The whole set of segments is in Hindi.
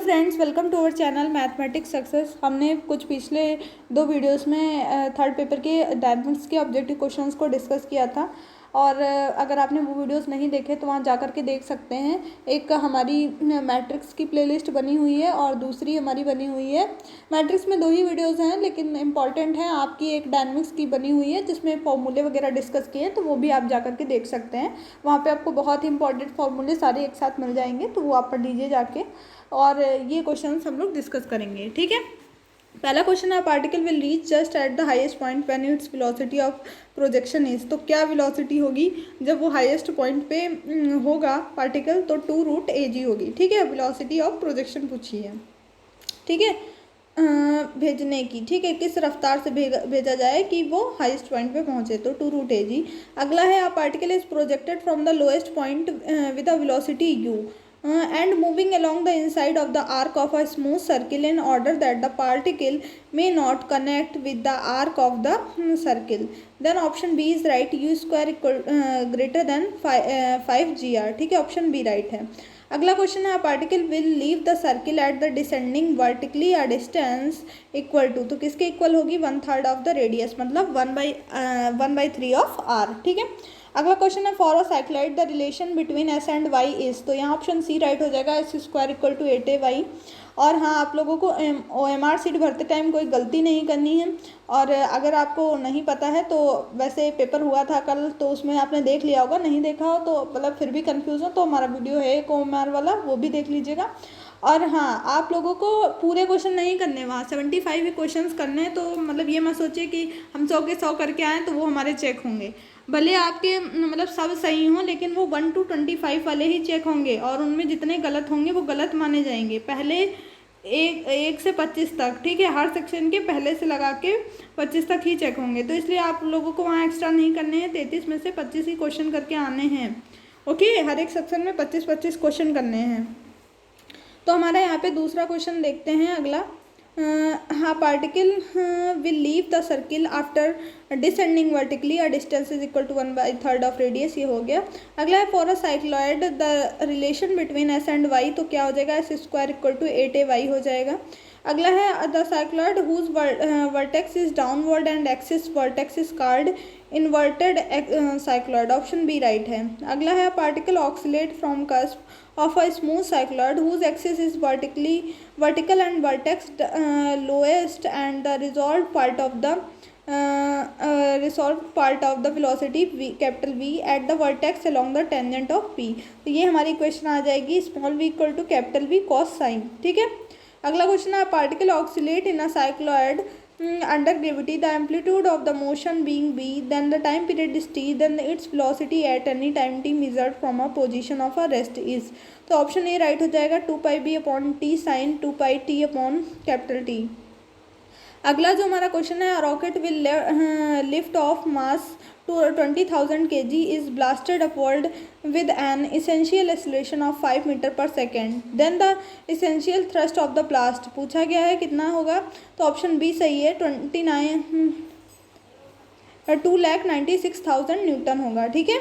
Friends, welcome to our channel mathematics success. हमने कुछ पिछले 2 वीडियोस में थर्ड पेपर के डायनामिक्स के ऑब्जेक्टिव क्वेश्चंस को डिस्कस किया था और अगर आपने वो वीडियोस नहीं देखे तो वहाँ जा कर के देख सकते हैं। एक हमारी मैट्रिक्स की प्लेलिस्ट बनी हुई है और दूसरी हमारी बनी हुई है। मैट्रिक्स में 2 ही वीडियोस हैं लेकिन इम्पॉर्टेंट है, आपकी एक डायनामिक्स की बनी हुई है जिसमें फॉर्मूले वगैरह डिस्कस किए हैं, तो वो भी आप जा कर के देख सकते हैं। वहाँ पर आपको बहुत ही इंपॉर्टेंट फॉर्मूले सारे एक साथ मिल जाएंगे, तो वो आप पढ़ लीजिए जाके और ये क्वेश्चन हम लोग डिस्कस करेंगे। ठीक है, पहला क्वेश्चन है, particle will reach just at the highest point when its velocity of projection is. तो क्या वेलोसिटी होगी जब वो हाईएस्ट पॉइंट पे होगा पार्टिकल, तो 2√ag होगी। ठीक है, वेलोसिटी ऑफ प्रोजेक्शन पूछी है। ठीक है, भेजने की, ठीक है, किस रफ्तार से भेजा जाए कि वो हाईएस्ट पॉइंट पे पहुंचे, तो 2√ag। अगला है, a particle is projected from the lowest point with a velocity u and moving along the inside of the arc of a smooth circle in order that the particle may not connect with the arc of the circle, then option B is right, u square equal greater than 5gr। ठीक है, ऑप्शन बी राइट है। अगला क्वेश्चन है, particle will leave the circle at the descending vertically a distance equal to, तो किसके इक्वल होगी, 1/3 ऑफ द रेडियस, मतलब 1/3 ऑफ आर। ठीक है, अगला क्वेश्चन है, for a cycloid the relation between S and Y is, तो यहाँ ऑप्शन सी राइट हो जाएगा, S square equal to 8ay। और हाँ, आप लोगों को OMR सीट भरते टाइम कोई गलती नहीं करनी है, और अगर आपको नहीं पता है तो वैसे पेपर हुआ था कल, तो उसमें आपने देख लिया होगा, नहीं देखा हो तो मतलब फिर भी कंफ्यूज हो तो हमारा वीडियो है एक OMR वाला, वो भी देख लीजिएगा। और हाँ, आप लोगों को पूरे क्वेश्चन नहीं करने, वहाँ 75 ही क्वेश्चन करने हैं, तो मतलब ये मत सोचिए कि हम 100 के 100 करके आएँ तो वो हमारे चेक होंगे। भले आपके मतलब सब सही हों, लेकिन वो 1 to 25 वाले ही चेक होंगे और उनमें जितने गलत होंगे वो गलत माने जाएंगे। पहले एक से 25 तक, ठीक है, हर सेक्शन के पहले से लगा के 25 तक ही चेक होंगे, तो इसलिए आप लोगों को वहाँ एक्स्ट्रा नहीं करने हैं। 33 में से 25 ही क्वेश्चन करके आने हैं। ओके, हर एक सेक्शन में 25-25 क्वेश्चन करने हैं। तो हमारा यहाँ पे दूसरा क्वेश्चन देखते हैं। अगला, हाँ, particle will leave the circle after descending vertically a distance is equal to 1/3 of radius, ये हो गया। अगला है, for a cycloid the relation between S and Y, तो क्या हो जाएगा, S square equal to 8ay हो जाएगा। अगला है, the cycloid whose vertex is downward and axis vertex is called inverted cycloid, option B right है। अगला है, particle oscillate from cusp of a smooth cycloid whose axis is vertical and vertex lowest and the resolved part of the velocity v, capital V at the vertex along the tangent of P। तो ये हमारी इक्वेशन आ जाएगी, small v equal to capital V cos sine. ठीक है, अगला क्वेश्चन है, particle oscillate in a cycloid under gravity, the amplitude of the motion being v, then the time period is t, then its velocity at any time t measured from a position of a rest is। तो ऑप्शन ए राइट हो जाएगा, 2πb upon T sine 2πt upon capital T. अगला जो हमारा क्वेश्चन है, rocket will lift off mass to 20,000 kg is blasted upward with an essential acceleration of 5 metre per second, then the essential thrust of the blast पूछा गया है कितना होगा, तो ऑप्शन बी सही है, 2,96,000 न्यूटन होगा। ठीक है,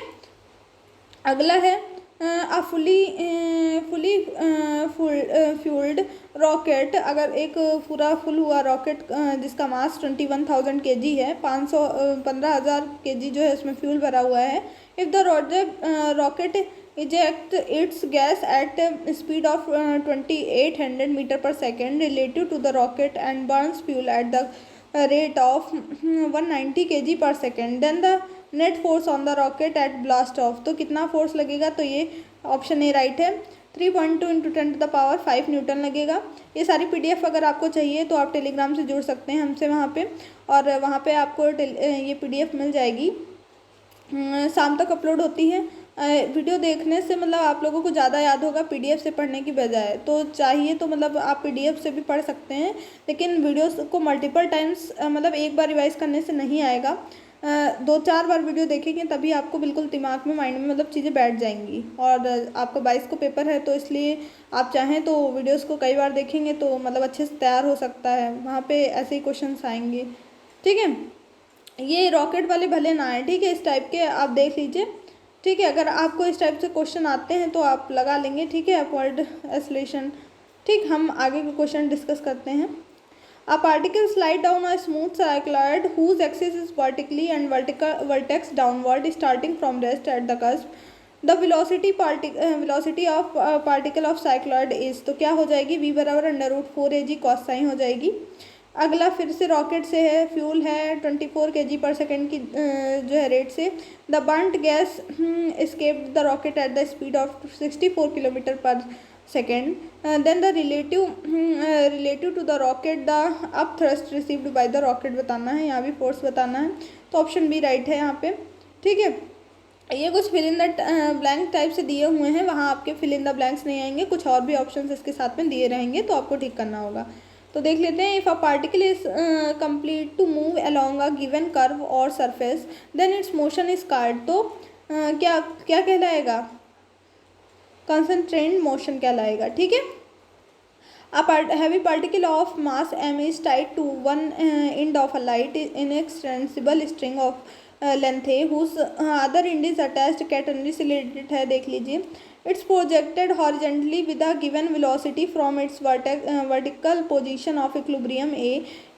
अगला है, अ फुली फ्यूल्ड रॉकेट, अगर एक पूरा फुल हुआ रॉकेट जिसका मास 21,000 kg है, 15,000 kg जो है उसमें फ्यूल भरा हुआ है, if the rocket eject its gas at speed of 2800 metre per second relative to the rocket and burns fuel at the rate of 190 kg per second, then the net force on the rocket at blast off, तो कितना फोर्स लगेगा, तो ये ऑप्शन ए राइट है, 3.2 × 10⁵ न्यूटन लगेगा। ये सारी PDF अगर आपको चाहिए तो आप टेलीग्राम से जुड़ सकते हैं हमसे वहाँ पे, और वहाँ पे आपको ये PDF मिल जाएगी, शाम तक अपलोड होती है। वीडियो देखने से मतलब आप लोगों को ज़्यादा याद होगा PDF से पढ़ने की बजाय, तो चाहिए तो मतलब आप PDF से भी पढ़ सकते हैं, लेकिन वीडियोस को मल्टीपल टाइम्स मतलब एक बार रिवाइज करने से नहीं आएगा, 2-4 बार वीडियो देखेंगे तभी आपको बिल्कुल दिमाग में, माइंड में मतलब चीज़ें बैठ जाएंगी। और आपका 22 को पेपर है, तो इसलिए आप चाहें तो वीडियोस को कई बार देखेंगे तो मतलब अच्छे से तैयार हो सकता है, वहाँ पे ऐसे ही क्वेश्चंस आएंगे। ठीक है, ये रॉकेट वाले भले ना आए, ठीक है, इस टाइप के आप देख लीजिए। ठीक है, अगर आपको इस टाइप से क्वेश्चन आते हैं तो आप लगा लेंगे। ठीक है, अपवर्ड एक्सेलरेशन ठीक, हम आगे के क्वेश्चन डिस्कस करते हैं। A particle slide down a smooth cycloid whose axis is vertically and vertex downward starting from rest at the cusp. The velocity of particle of cycloid is, तो क्या हो जाएगी, v बराबर √4 cos साइन हो जाएगी। अगला फिर से रॉकेट से है, फ्यूल है 24 kg/s की जो है रेट से। The burnt gas escaped the rocket at the speed of 64 km/s. Then the relative to the rocket the up thrust received by the rocket बताना है, यहाँ भी फोर्स बताना है, तो ऑप्शन बी राइट है यहाँ पे। ठीक है, ये कुछ fill in the blank type से दिए हुए हैं, वहाँ आपके फिल इन द ब्लैंक्स नहीं आएंगे, कुछ और भी ऑप्शंस इसके साथ में दिए रहेंगे, तो आपको ठीक करना होगा। तो देख लेते हैं। If a particle is complete to move along a given curve और surface then its motion is card, तो क्या क्या कहलाएगा, कंसंट्रेटेड मोशन कहलाएगा। ठीक है, a heavy particle of mass m is tied to one end of a light inextensible string of length a whose other end is attached catenary related है, देख लीजिए। It's projected horizontally with a given velocity from its vertical position of equilibrium a.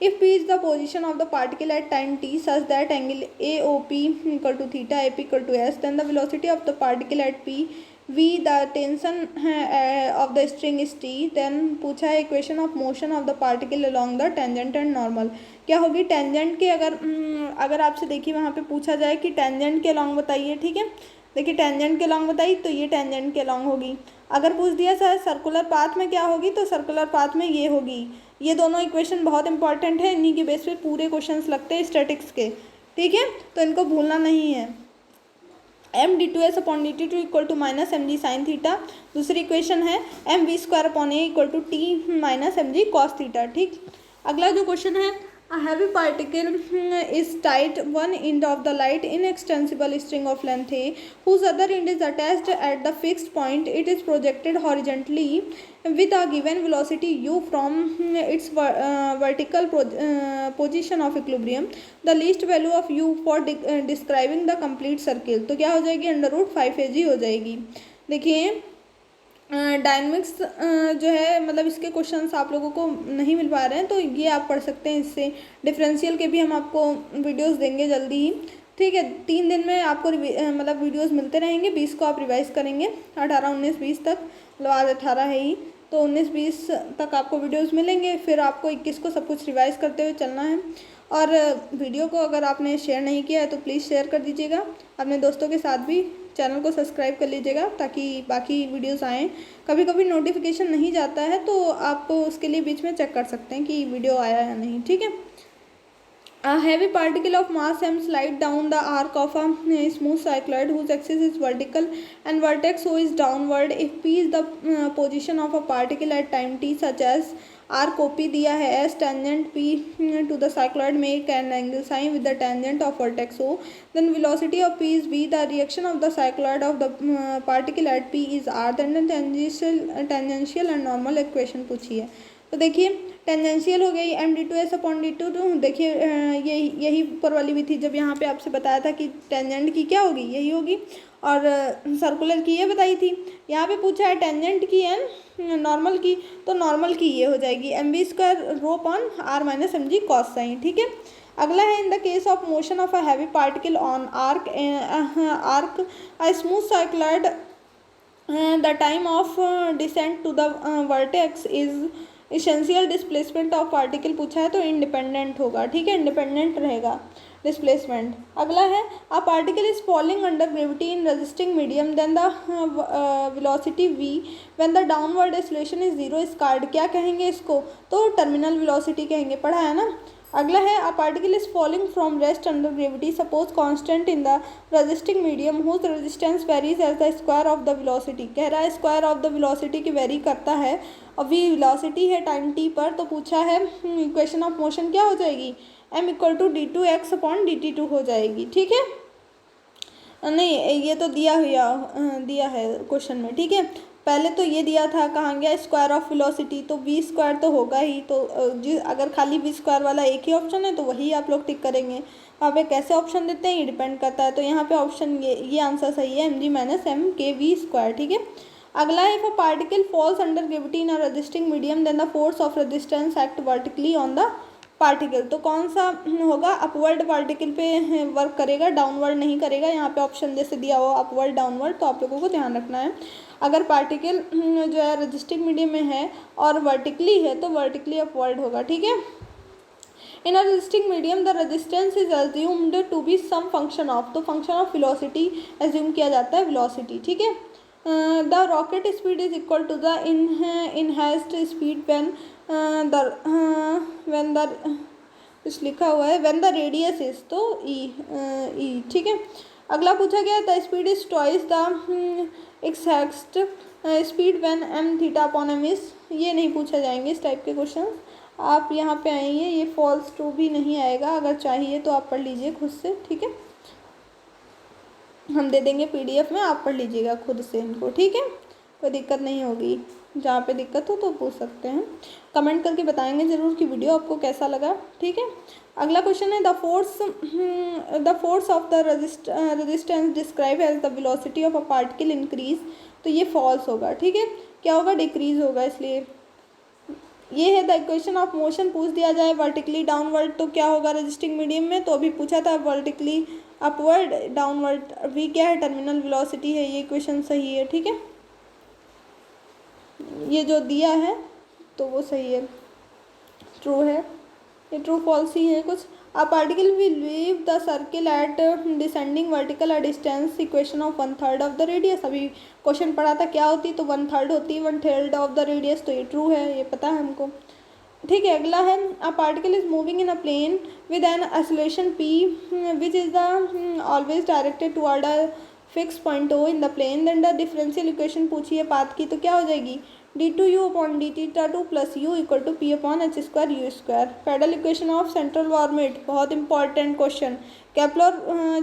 If p is the position of the particle at time t such that angle AOP equal to theta AP equal to s, then the velocity of the particle at p v the tension of the string is t. then पूछा है equation of motion of the particle along the tangent and normal, क्या होगी टेंजेंट के, अगर आपसे देखिए वहाँ पे पूछा जाए कि टेंजेंट के अलोंग बताइए। ठीक है, देखिए टेंजेंट के अलोंग बताई तो ये टेंजेंट के अलोंग होगी। अगर पूछ दिया सर सर्कुलर पाथ में क्या होगी, तो सर्कुलर पाथ में ये होगी। ये दोनों इक्वेशन बहुत इंपॉर्टेंट है, इन्हीं के बेस पे पूरे क्वेश्चंस लगते हैं स्टैटिक्स के। ठीक है, तो इनको भूलना नहीं है। m/d2s/dt2 equal to minus mg sine theta, दूसरी इक्वेशन है mv² equal to t minus mg cos theta. ठीक, अगला जो क्वेश्चन है, a heavy particle is tied one end of the light inextensible string of length a whose other end is attached at the fixed point. It is projected horizontally with a given velocity u from its vertical position of equilibrium. The least value of u for describing the complete circle, तो क्या हो जाएगी √5ag हो जाएगी। देखिए डायनेमिक्स जो है, मतलब इसके क्वेश्चंस आप लोगों को नहीं मिल पा रहे हैं, तो ये आप पढ़ सकते हैं। इससे डिफरेंशियल के भी हम आपको वीडियोस देंगे जल्दी ही। ठीक है, 3 दिन में आपको मतलब वीडियोस मिलते रहेंगे। 20 को आप रिवाइज़ करेंगे, 18, 19, 20 तक, मतलब आज 18 है ही, तो 19, 20 तक आपको वीडियोस मिलेंगे। फिर आपको 21 को सब कुछ रिवाइज़ करते हुए चलना है। और वीडियो को अगर आपने शेयर नहीं किया है तो प्लीज़ शेयर कर दीजिएगा, अपने दोस्तों के साथ भी चैनल को सब्सक्राइब कर लीजिएगा ताकि बाकी वीडियोस आएँ। कभी कभी नोटिफिकेशन नहीं जाता है तो आप उसके लिए बीच में चेक कर सकते हैं कि वीडियो आया या नहीं। ठीक है, A heavy particle of mass m slide down the arc of a smooth cycloid whose axis is vertical and vertex O is downward. If p is the position of a particle at time t such as arc OP दिया है as tangent p to the cycloid make an angle sine with the tangent of vertex O, then velocity of p is v. The reaction of the cycloid of the particle at p is r. Then the tangential and normal equation पूछी है। तो देखिए टेंजेंशियल हो गई m/d2s/d2, तो देखिए यही ऊपर वाली भी थी जब यहाँ पे आपसे बताया था कि टेंजेंट की क्या होगी, यही होगी, और सर्कुलर की ये बताई थी। यहाँ पे पूछा है टेंजेंट की एंड नॉर्मल की, तो नॉर्मल की ये हो जाएगी mv² ρ/r - mg cos sine. ठीक है, अगला है in the case of motion of a heavy particle on arc a smooth cycloid the time of descent to the vertex is essential displacement of particle पूछा है तो इंडिपेंडेंट होगा। ठीक है, इंडिपेंडेंट रहेगा डिस्प्लेसमेंट। अगला है a particle is falling under gravity in resisting medium then the velocity v when the downward acceleration is 0 is called, क्या कहेंगे इसको, तो टर्मिनल वेलोसिटी कहेंगे, पढ़ा है ना। अगला है a particle is falling from rest under gravity suppose constant in the resisting medium whose resistance varies as the square of the velocity, कह रहा है स्क्वायर ऑफ द वेलोसिटी की वेरी करता है, और वी वेलोसिटी है टाइम t पर, तो पूछा है इक्वेशन ऑफ मोशन क्या हो जाएगी m=d2x/dt2 हो जाएगी। ठीक है, नहीं ये तो दिया है क्वेश्चन में। ठीक है, पहले तो ये दिया था, कहाँ गया स्क्वायर ऑफ वेलोसिटी, तो v² तो होगा ही, तो अगर खाली v² वाला एक ही ऑप्शन है तो वही आप लोग टिक करेंगे। वहाँ पे कैसे ऑप्शन देते हैं ये डिपेंड करता है, तो यहाँ पे ऑप्शन ये आंसर सही है mg - m k v²। ठीक है, अगला है, if a particle falls under gravity in a resisting medium then the force of resistance act vertically on the particle. तो कौन सा होगा, अपवर्ड पार्टिकल पे वर्क करेगा, डाउनवर्ड नहीं करेगा। यहाँ पे ऑप्शन जैसे दिया हुआ अपवर्ड डाउनवर्ड, तो आप लोगों को ध्यान रखना है। अगर पार्टिकल जो है रेजिस्टिंग मीडियम में है और वर्टिकली है तो वर्टिकली अपवर्ड होगा, ठीक है। In a resisting medium the resistance is assumed to be some function of, तो फंक्शन ऑफ वेलोसिटी एज्यूम किया जाता है, वेलोसिटी, ठीक है। The rocket speed is equal to the enhanced speed when the कुछ लिखा हुआ है व्हेन द रेडियस इज, तो ई, ठीक है। अगला पूछा गया, the speed is twice the exact speed when M theta upon M is. ये नहीं पूछा जाएंगे इस टाइप के क्वेश्चन। आप यहाँ पे आएंगे, ये फॉल्स ट्रू भी नहीं आएगा, अगर चाहिए तो आप पढ़ लीजिए खुद से, ठीक है। हम दे देंगे पीडीएफ में, आप पढ़ लीजिएगा खुद से इनको, ठीक है। कोई दिक्कत नहीं होगी, जहाँ पे दिक्कत हो तो पूछ सकते हैं। कमेंट करके बताएंगे ज़रूर कि वीडियो आपको कैसा लगा, ठीक है। अगला क्वेश्चन है, the force of the resistance describe as the velocity of a particle increase. तो ये फॉल्स होगा, ठीक है। क्या होगा, डिक्रीज होगा, इसलिए ये है। द इक्वेशन ऑफ मोशन पूछ दिया जाए वर्टिकली डाउनवर्ड तो क्या होगा रेजिस्टिंग मीडियम में, तो अभी पूछा था वर्टिकली अपवर्ड डाउनवर्ड, वी क्या है, टर्मिनल वेलोसिटी है। ये इक्वेशन सही है, ठीक है। ये जो दिया है तो वो सही है, ट्रू है, ये ट्रू फॉल्स ही है कुछ। A particle will leave the circle eight descending vertical a distance equation of 1/3 of the radius. अभी क्वेश्चन पढ़ा था क्या होती, तो 1/3 होती है 1/3 ऑफ द रेडियस, तो ये ट्रू है, ये पता है हमको, ठीक है। अगला है, a particle is moving in a plane with an acceleration p which is the always directed toward a fix point O in the plane, then the differential equation पूछिए पाथ की, तो क्या हो जाएगी, d2u upon d2 plus u equal to p upon h square u square. Pedal equation of central orbit, बहुत इंपॉर्टेंट क्वेश्चन, केपलर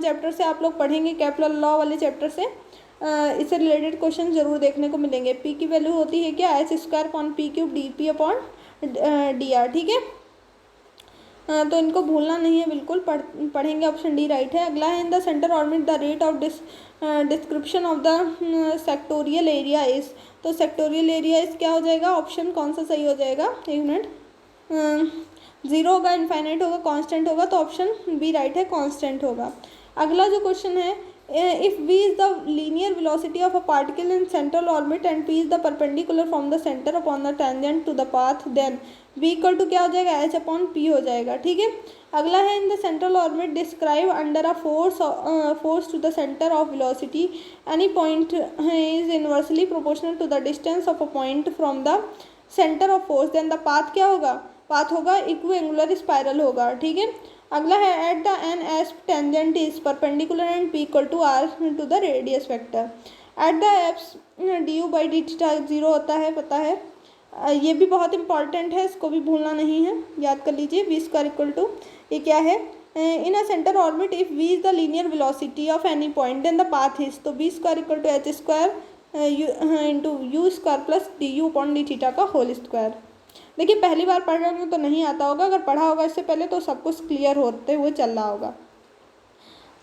चैप्टर से आप लोग पढ़ेंगे, केपलर लॉ वाले चैप्टर से इससे रिलेटेड क्वेश्चन जरूर देखने को मिलेंगे। p की वैल्यू होती है क्या, h square upon p cube D upon D R, ठीक है। तो इनको भूलना नहीं है, बिल्कुल पढ़ेंगे, ऑप्शन डी राइट है। अगला है, in the centre orbit the rate of description of the sectoral area is. तो सेक्टोरियल एरिया इज क्या हो जाएगा, ऑप्शन कौन सा सही हो जाएगा, एक मिनट, 0 होगा, इनफाइनाइट होगा, कांस्टेंट होगा, तो ऑप्शन बी राइट है, कांस्टेंट होगा। अगला जो क्वेश्चन है, if v is the linear velocity of a particle in central orbit and p is the perpendicular from the center upon the tangent to the path, then v equal to क्या हो जाएगा, h अपॉन p हो जाएगा, ठीक है। अगला है, in the central orbit describe under a force to the centre of velocity any point is inversely proportional to the distance of a point from the centre of force, then the path क्या होगा, पाथ होगा इक्विएंगुलर स्पाइरल होगा, ठीक है। अगला है, at the N S tangent is perpendicular and P equal to R to the radius vector. At the apse D U by D theta 0 होता है, पता है, ये भी बहुत इंपॉर्टेंट है, इसको भी भूलना नहीं है, याद कर लीजिए। वी स्क्वायर इक्वल टू, ये क्या है, in a centre orbit if v is the linear velocity of any point then the path is, तो v square equal to h square into u square plus d u upon d theta का होल स्क्वायर। देखिए पहली बार पढ़ रहे होंगे तो नहीं आता होगा, अगर पढ़ा होगा इससे पहले तो सब कुछ क्लियर होते हुए चल रहा होगा,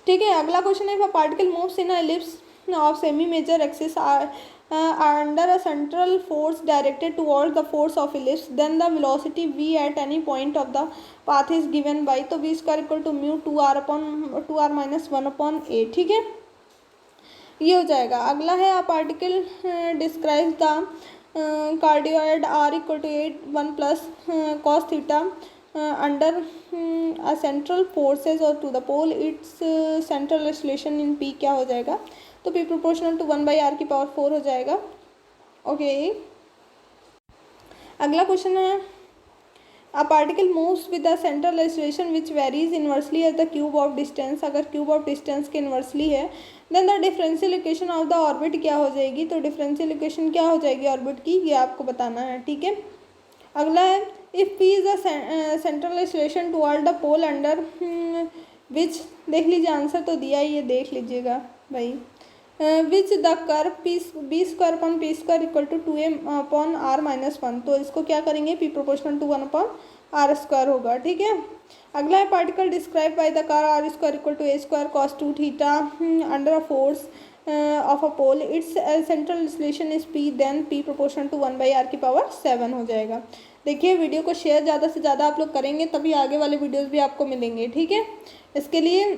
ठीक है। अगला क्वेश्चन है, if a particle moves in a ellipse of semi major axis under a central force directed towards the force of ellipse then the velocity v at any point of the path is given by, तो v square equal to mu 2r minus 1/a, ठीक है, ये हो जाएगा। अगला है, a particle describes the cardioid r equal to 1 plus cos theta under central forces और to the pole its central acceleration in p क्या हो जाएगा, तो p प्रोपोर्शनल टू 1/r⁴ हो जाएगा, ओके। अगला क्वेश्चन है, a particle moves with the central acceleration which varies inversely as the cube of distance. अगर क्यूब ऑफ डिस्टेंस के इनवर्सली है then the differential equation of the orbit क्या हो जाएगी, तो डिफरेंशियल इक्वेशन क्या हो जाएगी ऑर्बिट की, ये आपको बताना है, ठीक है। अगला है, if p is the central acceleration toward the pole under which, देख लीजिए आंसर तो दिया ही है, देख लीजिएगा भाई, which the curve b square upon p square equal to 2a upon r minus 1, तो इसको क्या करेंगे, p proportional to 1/r square होगा, ठीक है। अगला है, particle describe by the car r square equal to a square cos 2 theta under a force of a pole, its central insulation is P, then P proportional to 1/r⁷ हो जाएगा। देखिए वीडियो को शेयर ज़्यादा से ज़्यादा आप लोग करेंगे तभी आगे वाले वीडियोस भी आपको मिलेंगे, ठीक है। इसके लिए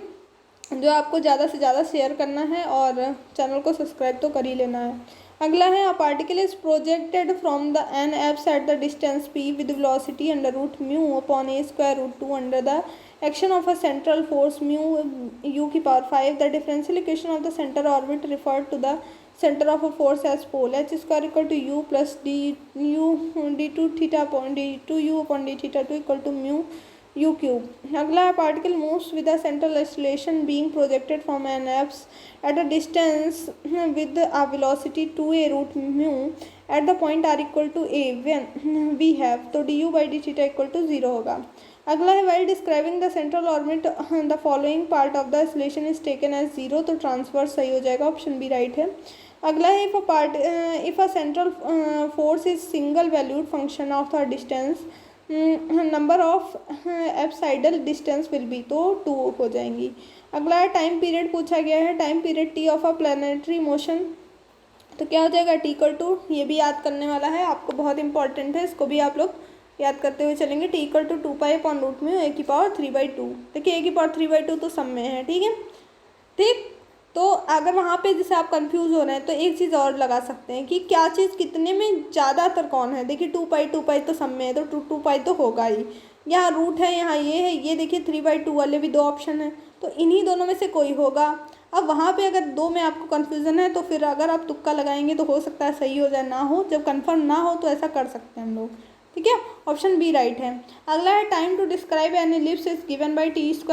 जो आपको ज़्यादा से ज़्यादा शेयर करना है और चैनल को सब्सक्राइब तो कर ही लेना है। अगला है, a particle is projected from the an apse at the distance P with velocity √μ/(a²√2) under the action of a central force μu⁵. The differential equation of the centre orbit refer to the centre of a force as pole h² = u + d2θ/d2u/d2 u3। अगला है, particle moves with the central acceleration being projected from an apse at a distance with a velocity 2a√μ at the point r=a when we have, तो du/dθ 0 होगा। अगला है, while describing the central orbit the following part of the acceleration is taken as 0, तो ट्रांसवर्स सही हो जाएगा, ऑप्शन बी राइट है। अगला है, if a central force is single valued function of the distance number of apsidal distance will be, तो 2 हो जाएंगी। अगला है, टाइम पीरियड पूछा गया है, time period T of a planetary motion, तो क्या हो जाएगा T=, ये भी याद करने वाला है आपको, बहुत इंपॉर्टेंट है, इसको भी आप लोग याद करते हुए चलेंगे। T=2π/√μ a⁵(2). देखिए a⁵(2) तो सब में है, ठीक है, ठीक। तो अगर वहाँ पे जैसे आप कंफ्यूज हो रहे हैं तो एक चीज़ और लगा सकते हैं कि क्या चीज़ कितने में ज़्यादातर कौन है। देखिए 2π तो सब में है, तो 2π तो होगा ही। यहाँ रूट है, यहाँ ये है, ये देखिए 3/2 वाले भी 2 ऑप्शन है, तो इन्हीं दोनों में से कोई होगा। अब वहाँ पे अगर 2 में आपको कन्फ्यूज़न है तो फिर अगर आप तुक्का लगाएंगे तो हो सकता है सही हो जाए, ना हो, जब कन्फर्म ना हो तो ऐसा कर सकते हैं हम लोग, ठीक है, ऑप्शन बी राइट है। अगला है, time to describe an ellipse is given by t² =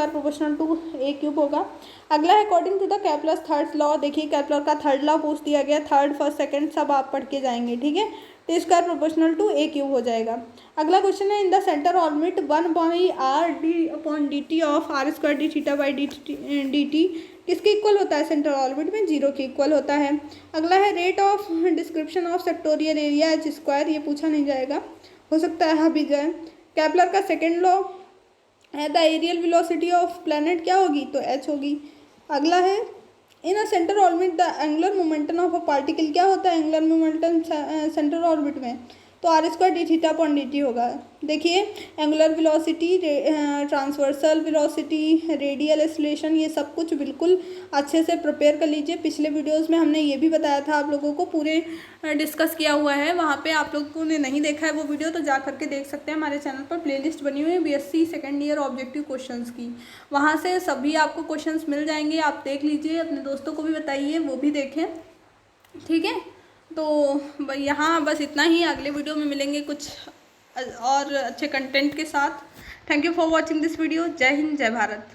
a³ होगा। अगला है, according to the Kepler's third law, देखिए केपलर का थर्ड लॉ पूछ दिया गया, थर्ड फर्स्ट सेकंड सब आप पढ़ के जाएंगे, ठीक है, t² = a³ हो जाएगा। अगला क्वेश्चन है, in the centre orbit 1/r/d/dt of r²dθ/dt किसके इक्वल होता है, सेंट्रल ऑर्बिट में 0 के इक्वल होता है। अगला है, rate of description of sectoral area h², ये पूछा नहीं जाएगा, हो सकता है हाँ भी जाए। केपलर का सेकेंड लॉ है, the areal velocity of planet क्या होगी, तो h होगी। अगला है, in a centre orbit the angular momentum of a particle क्या होता है, एंगुलर मोमेंटम सेंटर ऑर्बिट में, तो r²dθ/dt होगा। देखिए angular velocity, transversal velocity, radial acceleration, ये सब कुछ बिल्कुल अच्छे से प्रिपेयर कर लीजिए। पिछले वीडियोस में हमने ये भी बताया था, आप लोगों को पूरे डिस्कस किया हुआ है, वहाँ पे आप लोगों ने नहीं देखा है वो वीडियो तो जा करके देख सकते हैं, हमारे चैनल पर प्लेलिस्ट बनी हुई है BSc second year objective questions की, वहाँ से सभी आपको क्वेश्चंस मिल जाएंगे, आप देख लीजिए, अपने दोस्तों को भी बताइए वो भी देखें, ठीक है। तो यहाँ बस इतना ही, अगले वीडियो में मिलेंगे कुछ और अच्छे कंटेंट के साथ। Thank you for watching this video. जय हिंद, जय भारत।